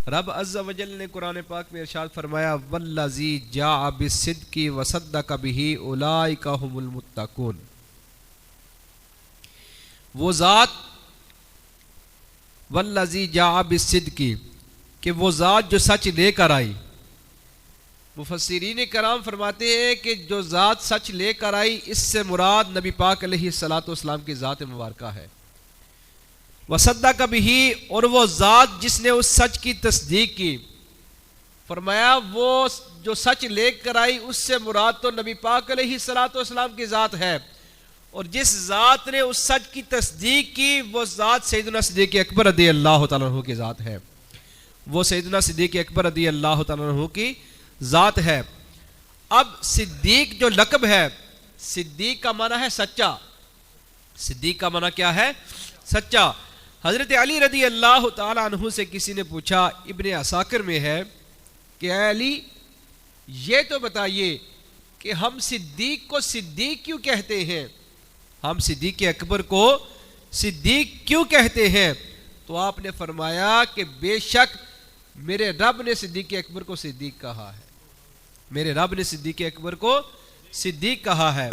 رب عز و جل نے قرآن پاک میں ارشاد فرمایا والذی جاء بالصدق وصدق بہ اولئک هم المتقون، وہ ذات والذی جاء بالصدق کہ وہ ذات جو سچ لے کر آئی. مفسرین کرام فرماتے ہیں کہ جو ذات سچ لے کر آئی اس سے مراد نبی پاک علیہ الصلوۃ والسلام کی ذات مبارکہ ہے. وصدق بہ، اور وہ ذات جس نے اس سچ کی تصدیق کی. فرمایا وہ جو سچ لے کر آئی اس سے مراد تو نبی پاک علیہ الصلوۃ والسلام کی ذات ہے، اور جس ذات نے اس سچ کی تصدیق کی وہ ذات سیدنا صدیق اکبر رضی اللہ تعالیٰ عنہ کی ذات ہے. وہ سیدنا صدیق اکبر رضی اللہ تعالیٰ عنہ کی ذات ہے. اب صدیق جو لقب ہے، صدیق کا معنی ہے سچا. صدیق کا معنی کیا ہے؟ سچا. حضرت علی رضی اللہ تعالی عنہ سے کسی نے پوچھا، ابن عساکر میں ہے کہ اے علی یہ تو بتائیے کہ ہم صدیق کو صدیق کیوں کہتے ہیں، ہم صدیق اکبر کو صدیق کیوں کہتے ہیں؟ تو آپ نے فرمایا کہ بے شک میرے رب نے صدیق اکبر کو صدیق کہا ہے، میرے رب نے صدیق اکبر کو صدیق کہا ہے.